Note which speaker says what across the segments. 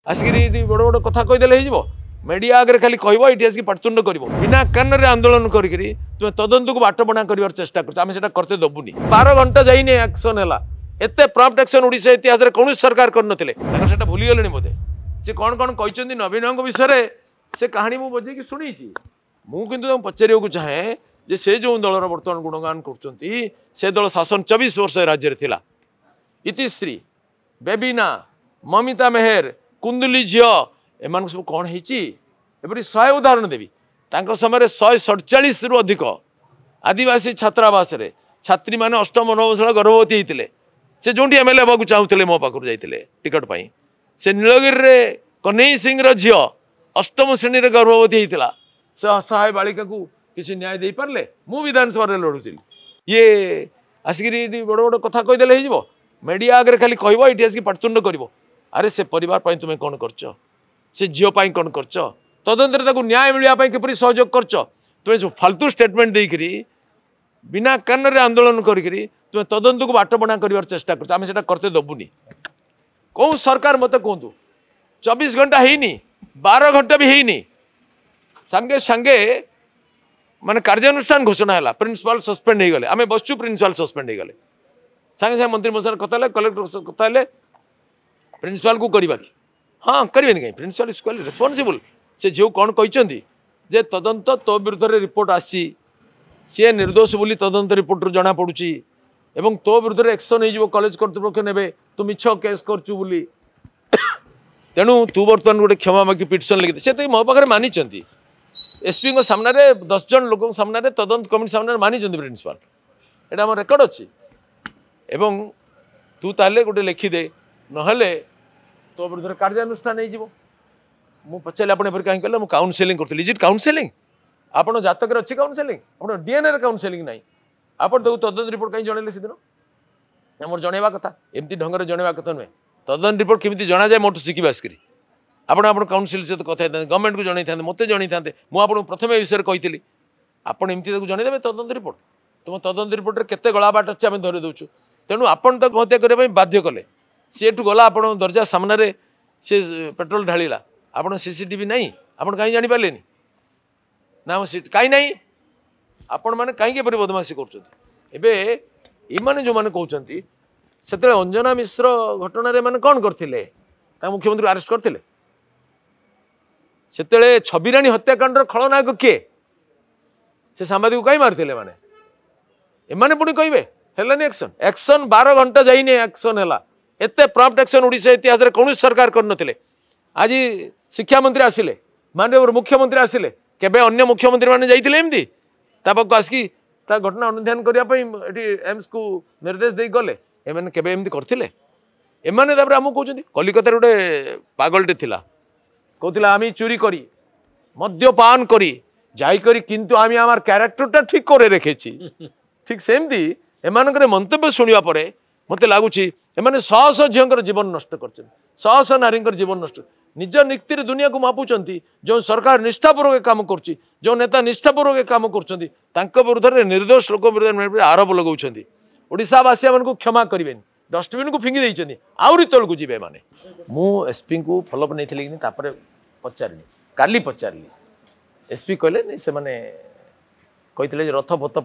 Speaker 1: आसिक बड़ बड़ कथा कहीदेले हो मीडिया आगे खाली कह ये आसिक पाटुंड कर बिना कान आंदोलन करी तुम तदंत को बाट बणा कर चेष्टा कर करते दबुनी 12 घंटा जाइए एक्शन है एत प्रॉम्प्ट एक्शन ओडिशा इतिहास कौन सरकार करनथिले भूली गले बोधे सी कौन कौन कहते नवीन विषय से कहानी मुझे बजेकी शुणी मुझे पचार को चाहे जे से जो दलर बर्तमान गुणगान कर दल शासन 24 वर्ष राज्य थिला इतिश्री बेबीना ममिता मेहर कुंदुली झील एम सब कौन होपरी 100 उदाहरण देवी समय 147 रु अधिक आदिवासी छात्रावास छात्री मैंने अष्टम नवम गर्भवती होते से जो एमएलए हाँ चाहूले मो पाखु जाते टिकट पाई से नीलगिरी कन्हई सिंह झील अष्टम श्रेणी में गर्भवती होता से असहाय बालिका को किसी न्याय दे पारे मु विधानसभा लड़ुली ये आसिक बड़ बड़ कथा कहीदेले हो मीडिया आगे खाली कह ये आसिक पाटुंड कर अरे से परिवार पाई तुम कौन कर झील कौन कर तदंतर न्याय मिलवाई किपरि सहयोग कर तुम जो फालतू स्टेटमेंट देकर बिना कान आंदोलन कर तुम तदंत को बाट बणा कर चेष्टा कर करते दबुनी कौन सरकार मत कहतु 24 घंटा है 12 घंटा भी है सांगे सांगे माने कार्यानुष्ठान घोषणा है प्रिंसिपाल सस्पेंड हो गले आम बसचु प्रिंसिपाल सस्पेंड हो गले सांगे सांगे मंत्री मो कथा कलेक्टर कथा प्रिंसिपाल को करवा कि हाँ करें कहीं प्रिंसिपाल इज क्वाली रेस्पॉन्सिबल से झील कौन कहते जे तदंत तो विरुद्ध रिपोर्ट आसी सी निर्दोष बोली तदंत रिपोर्ट जना पड़ुची एवं तो विरुद्ध एक्शन हो कॉलेज कर्तृपक्ष ने तू मिछ केस करचु बोली तेणु तू बर्तमान गोटे क्षमा मागी पिटिशन लिखी से तो मो पाखे मानी एसपी सामने 10 जन लोक सामने तदंत कमिटी सामने मानी प्रिंसिपाल यहाँ आम रेकर्ड अच्छी एवं तू ताले गोटे लिखिदे नहले तो विरुद्ध कार्यानुष्ठान हो पचारे आप कहीं कहले काउनसेलिंग करी इज इट काउनसेलिंग आप जातक अच्छी काउनसेलिंग आप डीएनए काउनसेलिंग ना आप तदंत रिपोर्ट कहीं जनइले से दिन आम जनवा कथा एमती ढंग से जनवा कथा नुहे तदंत रिपोर्ट केमी जना जाए मोटू शिखा आसिक आप काउनसिल सहित कथा गवर्नमेंट को जनई था मत जनई था मुझे प्रथम विषय कही आपड़ एमती जनईदे तदंत रिपोर्ट तुम तदंत रिपोर्ट केते गला बाट अच्छे आम धरी दूँ तेणु आपड़ तक हत्या करने बाध्य कले सीठू गला आप दरजा सामने से पेट्रोल ढाला आप सीसीटीवी नहीं आप कहीं जापारे ना सीट कहीं ना आपण मैंने कहीं बदमाशी कर जो मैंने कहते से अंजना मिश्र घटना माने कौन करते मुख्यमंत्री अरेस्ट करते से छबिराणी हत्याकांड खलनायक किए से सांबादिक कहीं मारते माने एमाने पुणी कहे हेलानी एक्शन एक्शन 12 घंटा जाइए एक्शन है एत प्रॉम्प्ट एक्शन ओडिशा इतिहास कौन सरकार करनथिले आज शिक्षा मंत्री आसिले माननीय मुख्यमंत्री आसिले केबे अन्य मुख्यमंत्री माने जाइथिले एमती तापक आसिकी ता घटना अनुध्यान करने एम्स को निर्देश दे गले एमाने केबे एमती करथिले एमाने तापर हमहु कहउछन्ती कलिकता गोटे पागलटे थिला कहउतिला आमी चोरी करी मद्यपान करी जाई करी किंतु आमी आमार कैरेक्टरटा ठीक करे रेखेछि ठीक सेमती एमानकर मंतव्य शुणा पर मत लगुच एमाने शह शह झीर जीवन नष्ट कर शह शह नारी जीवन नष्ट निज निक्तिर दुनिया को मापुंट जो सरकार निष्ठापूर्वक काम कर जो नेता निष्ठापूर्वक काम कर विरुद्ध निर्दोष लोक विरुद्ध आरोप लगाउछन्ती ओडिशावासी को क्षमा करें डस्टबिन को फिंगी देइछन्ती आउरी तलू जीवे माने मु एसपी को फॉलोअप नहीं पचारि काली पचारि एसपी कहले नहीं से माने कहते रथ पथ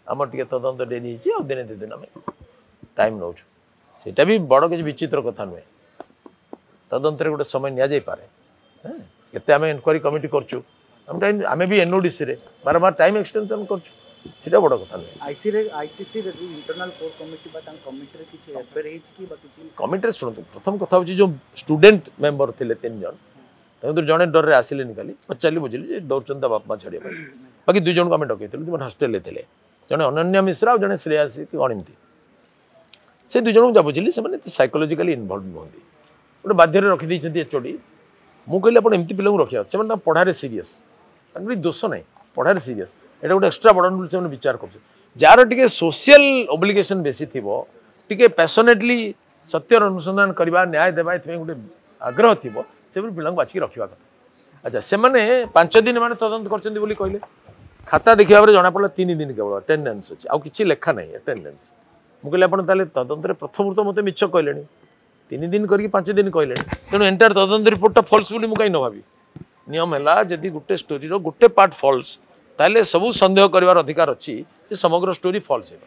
Speaker 1: आम टे तदंत डेरी दिन दिन आम टाइम नौ सेटा भी बड़ किसी विचित्र कथा नुहे तदंत गोटे समय नि पारे केते आम इनक्वारी कमिटी करमें भी एनओडीसी रे बारंबार टाइम एक्सटेंशन कर बड़ कथा नुहे कमिटी शुणु प्रथम कथा हूँ जो स्टूडेंट मेंबर थे 3 जन जड़े डर रे आसिले खाली पचारि बुझिली डर बापा छाड़िया बाकी 2 जन को आम डकई हस्टेल थे जड़े अनन्या मिश्रा और जड़े श्रेयासी गणिमती से 2 जन को बुझिली से साइकोलोजिकली इनवल्व नुहति गोटे बाध्य रखी एचओडी मु कहली आप एमती पिला रखा से पढ़ारे सीरीयस दोष ना पढ़ारे सीरीयस एटा गोटे एक्सट्रा बर्डन बोली से विचार कर जार टे सोशल ओब्लिगेशन बेसी थी टे पैशनेटली सत्यर अनुसंधान करवा न्याय देवा गोटे आग्रह थी से पिला बाछिकी रखा कथा अच्छा से 5 दिन मैंने तदंत कर कहले खाता देखा भाव जना पड़ा 3 दिन केवल अटेंडेंस अच्छी आउ कि लेखा ना अटेंडेंस मुझे आप तदंत प्रथम तो मत मिछ कहले 3 दिन करके 5 दिन कहले तेणु एंटायर तदंत रिपोर्टा फल्स बोली मुझे कहीं न भावी नियम है जदि गोटे स्टोरी गोटे पार्ट फल्स ताले सब संदेह कर अधिकार अच्छी समग्र स्टोरी फल्स है।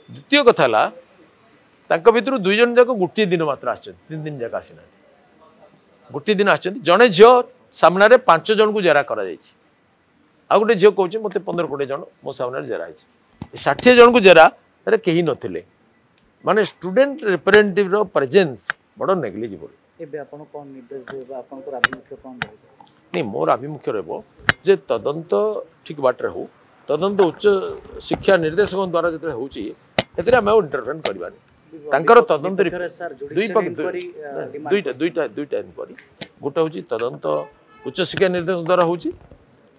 Speaker 1: द्वितीय कथा भितर 2 जन जाक गोटे दिन मात्र आस 3 दिन जाक आसी ना गोटे दिन आस जड़े झील सामने 5 जन को जेरा कर गोटे झील कहे मत 15-20 जन मो सामने जेरा 60 जन को जेरा कहीं नथिले माने स्टूडेंट रिप्रेजेंटेटिव प्रेजेंस बड़ नेग्लिजिबल।
Speaker 2: एबे आपण कोन निर्देश देबा आपण को अभिमुख्य कोन रहबो?
Speaker 1: नहीं मोर अभिमुख्य रहबो जे तदंत ठीक बाटरे हो तदंत उच्च शिक्षा निर्देशक द्वारा जते होची एतरे हम इंटरवेन करबानी तांकर तदंत दुईटा इनक्वारी गोटे होची तदंत उच्च शिक्षा निर्देशक द्वारा होची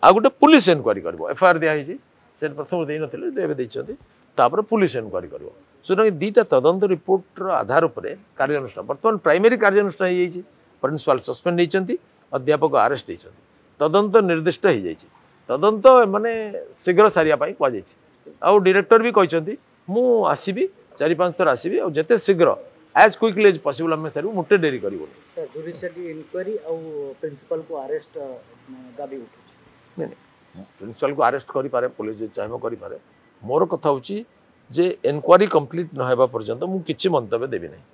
Speaker 1: आ गोटे पुलिस इनक्वारी करबो एफआईआर दिया हिची से प्रथम देई नथिले देबे दैछथि तापर पुलिस इनक्वारी करबो सुतरां दीटा तदंत रिपोर्ट आधार उपर कार्यानुष्ठान बर्तमान प्राइमरी कार्यानुष्ठान हो जाइए प्रिंसिपाल सस्पेंड होती अध्यापक आरेस्ट होती तदंत निर्दिष्ट हो जाइए तदंत माने शीघ्र सारिया कहुई आउ डायरेक्टर भी कहते मु आसबि 4-5 थर आसबि और जिते शीघ्र एज क्विकली एज पॉसिबल आम सारू मोटे डेरी कर
Speaker 2: जुडिशियरी इंक्वायरी और प्रिंसिपल को अरेस्ट दाबी उठुछि
Speaker 1: नहीं प्रिंसिपल को अरेस्ट करि पारे पुलिस जे चाहे करि पारे मोर कथा होची जे इनक्वारी कंप्लीट न होबा पर्यंत मु किछि मंतव्य देबी नहीं।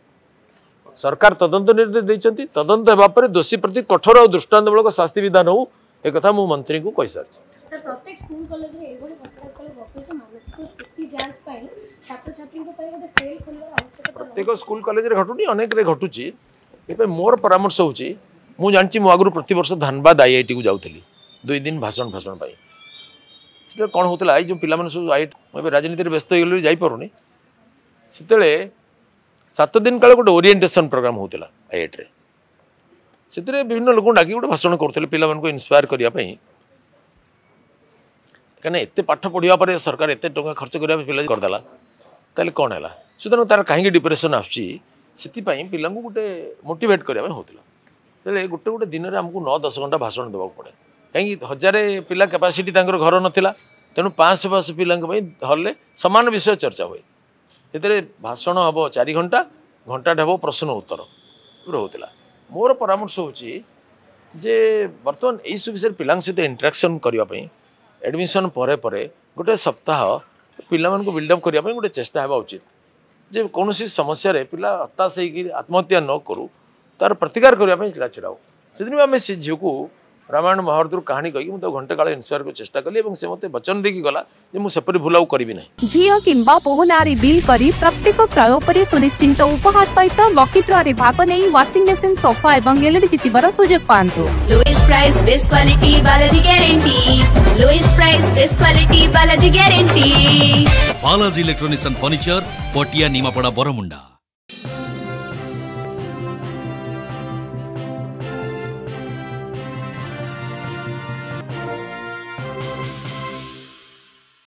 Speaker 1: सरकार तदंत निर्देश देइछंती तदंत हेबा परे दोषी प्रति कठोर और दृष्टांतमूलक शास्ति विधान हो ए कथा मु मंत्री को कहि सारछि।
Speaker 3: सर प्रत्येक स्कूल कॉलेज रे एगोडी घटना कले गपित मानसिक स्थिति जांच पाई छात्र छात्री को पाई गोटे फेल खोलवा आवश्यकता
Speaker 1: प्रत्येक स्कूल कॉलेज रे घटुनी अनेक रे घटुची ए मोर परामर्श होची मु जानची मु आगु प्रति वर्ष धनबाद आईआईटी को जाउथली 2 दिन भाषण पाई से कौन होता है जो पिला सब आई राजनीति व्यस्त हो जापरूनी से 7 दिन काल गोटे ओरिएंटेशन प्रोग्राम होता आईआईटी से विभिन्न लोक डाक गोटे भाषण करते पिला इन्स्पायर करने कहीं एत पाठ पढ़ा पर सरकार एत टका खर्च करने पिला करदेला ताले कौन है सुतरां तार कहीं डिप्रेशन आसुची पिला गोटे मोटिवेट करने होता गोटे गोटे दिन में आमको 9-10 घंटा भाषण देवा पड़े कहीं 1000 पिला कैपेसिटी घर नाला तेणु 500 पिला हल सामान विषय चर्चा हुए ये भाषण हम 4 घंटा घंटाटे हम प्रश्न उत्तर होता मोर परामर्श होची जे बर्तमान यू विषय पिला सहित इंटरेक्शन करने एडमिशन परे परे गोटे सप्ताह पिला बिल्डअप करने गोटे चेष्टा होगा उचित जे कौन समस्या पिला हताश होकर आत्महत्या न करूँ तार प्रतिकार करने छड़ाओ से आम से झील को रामायण महाभारत कहानी कही मुझे घंटे काल इन्स्पायर को चेष्टा कली से मत वचन देकी गला जे मु सेपरि भूल आउ करिबि नै
Speaker 4: झियो किंबा पोहनारी बिल करी प्रत्येक क्रय पर सुनिश्चित उपहार सहित लकी ड्रॉ भाग नहीं वाशिंग मशीन सोफा एवं एलईडी जितिबार सुजोग पांतु।
Speaker 5: Lowest price best quality Balaji guarantee lowest price best quality Balaji guarantee Balaji electronics and furniture Patia Nimapada Bermuda.